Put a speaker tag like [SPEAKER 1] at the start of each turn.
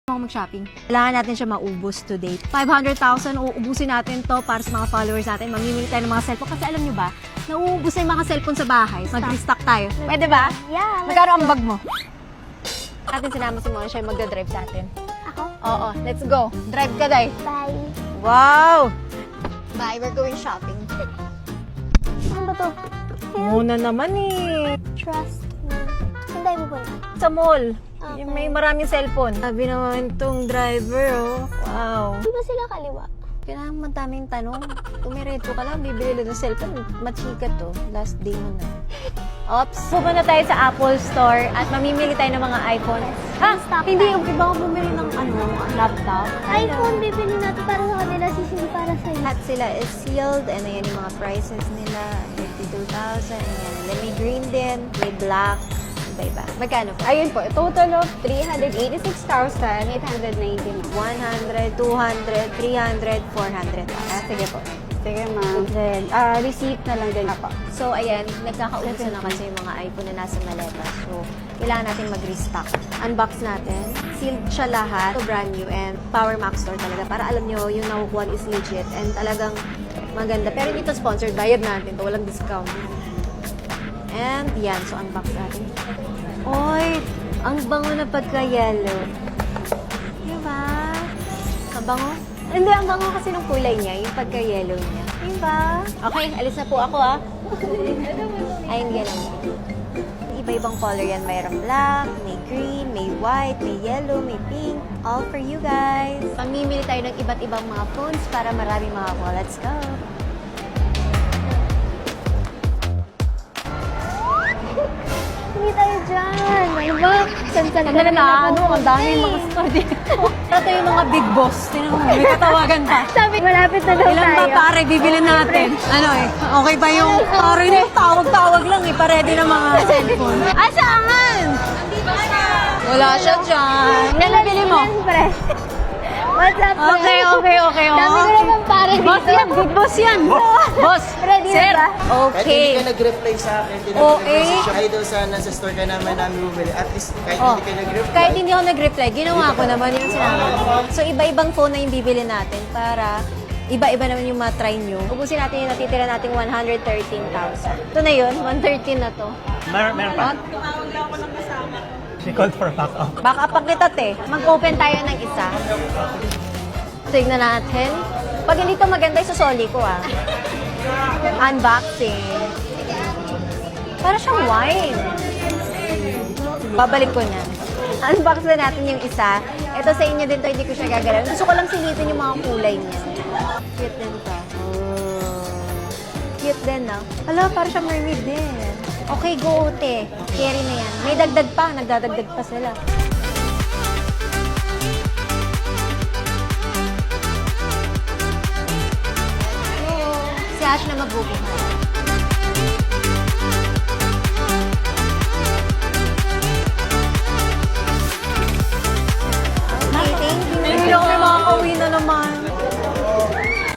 [SPEAKER 1] Ako mag-shopping. Kailangan natin siya maubos today. 500,000, uubusin natin to para sa mga followers natin. Mamimili tayo ng mga cellphone. Kasi alam nyo ba, nauubos na yung mga cellphone sa bahay. Mag-restock tayo. Pwede ba?
[SPEAKER 2] Yeah.
[SPEAKER 1] Magkano ang bag mo? Atin sinama si Mona siya mag-drive sa atin.
[SPEAKER 2] Ako?
[SPEAKER 1] Oo, let's go. Drive ka, Day.
[SPEAKER 2] Bye.
[SPEAKER 1] Wow! Bye, we're going shopping.
[SPEAKER 2] Ano ba to?
[SPEAKER 1] Muna naman eh.
[SPEAKER 2] Trust me. Saan tayo pupunta?
[SPEAKER 1] Sa mall.
[SPEAKER 2] Okay.
[SPEAKER 1] Yung may maraming cellphone. Sabi naman tong driver, oh. Wow.
[SPEAKER 2] Di ba sila kaliwa?
[SPEAKER 1] Kailangan madaming tanong. Tumireto ka lang, bibili lang ng cellphone. Machika to. Last day mo na. Ops. Pupunta tayo sa Apple Store at mamimili tayo ng mga iPhone.
[SPEAKER 2] Stop
[SPEAKER 1] Hindi.
[SPEAKER 2] tayo.
[SPEAKER 1] Iba ka bumili ng laptop.
[SPEAKER 2] iPhone, bibili na to para sa kanila, sisili para sa'yo.
[SPEAKER 1] Lahat sila is sealed and ayan yung mga prices nila. 52,000. Ayan. Then may green din. May black. Iba-iba. Magkano po?
[SPEAKER 3] Ayun po, total of 386,899.
[SPEAKER 1] 100, 200, 300, 400.
[SPEAKER 3] Sige po. Sige, ma'am. Then, receipt na lang din ako.
[SPEAKER 1] So, ayan, nagkakaubusan na kasi yung mga iPhone na nasa maleta. So, kailangan natin mag-restock. Unbox natin. Sealed siya lahat. So, brand new and Power Max Store talaga. Para alam nyo, yung nakukuha is legit and talagang maganda. Pero hindi to sponsored. Bayad natin to. Walang discount. And, yan. So, unbox natin. Oy! Ang bango na pagka-yellow. Diba? Ang bango? Hindi, ang bango kasi ng kulay niya, yung pagka-yellow niya. Diba? Okay, alis na po ako ah. Ayun, ganun. Iba-ibang color yan. Mayroong black, may green, may white, may yellow, may pink. All for you guys. Pamimili tayo ng iba't ibang mga phones para marami makakuha. Let's go!
[SPEAKER 2] Hindi tayo dyan. Ano ba? San-san
[SPEAKER 1] Ang na ang daming mga store dito. Ito yung mga big boss. Tingnan mo, may katawagan pa.
[SPEAKER 2] Sabi, malapit na daw
[SPEAKER 1] Ilan ba
[SPEAKER 2] tayo.
[SPEAKER 1] pare bibili natin? Ano eh, okay ba yung pare na tawag-tawag lang eh, pa-ready na mga cellphone. Saan? Wala siya dyan. Yan nabili mo?
[SPEAKER 2] Siyempre. What's up,
[SPEAKER 1] Okay.
[SPEAKER 2] Dami ko naman pare dito.
[SPEAKER 1] Boss yan, good boss yan. Boss,
[SPEAKER 2] Ready na
[SPEAKER 1] sir.
[SPEAKER 2] ba?
[SPEAKER 4] Kahit hindi
[SPEAKER 1] Okay.
[SPEAKER 4] ka nag-reply sa akin, hindi
[SPEAKER 1] Oh,
[SPEAKER 4] nag-message siya. Idol, sana sa store ka naman namin bumili. At least, kahit
[SPEAKER 1] Oh,
[SPEAKER 4] hindi ka nag-reply.
[SPEAKER 1] kahit hindi ako nag-reply, ginawa ko naman yung sinabi ko. So, iba-ibang phone na yung bibili natin para iba-iba naman yung matry nyo. Ubusin natin yung natitira nating 113,000. Ito na yun, 113 na to.
[SPEAKER 5] Meron pa. She called for backup.
[SPEAKER 1] Baka pag kita te, mag-open tayo ng isa. Tignan natin. Pag hindi to maganda, isusoli ko ah. Unboxing. Para siyang wine. Babalik ko na. Unbox na natin yung isa. Ito sa inyo din to, hindi ko siya gagalawin. Gusto ko lang silipin yung mga kulay niya. Cute din to. Oh. Cute din, no? Hala, para siyang mermaid din. Okay, go, te. Carry na yan. May dagdag pa. Nagdadagdag pa sila. Si Ash na magbubukas.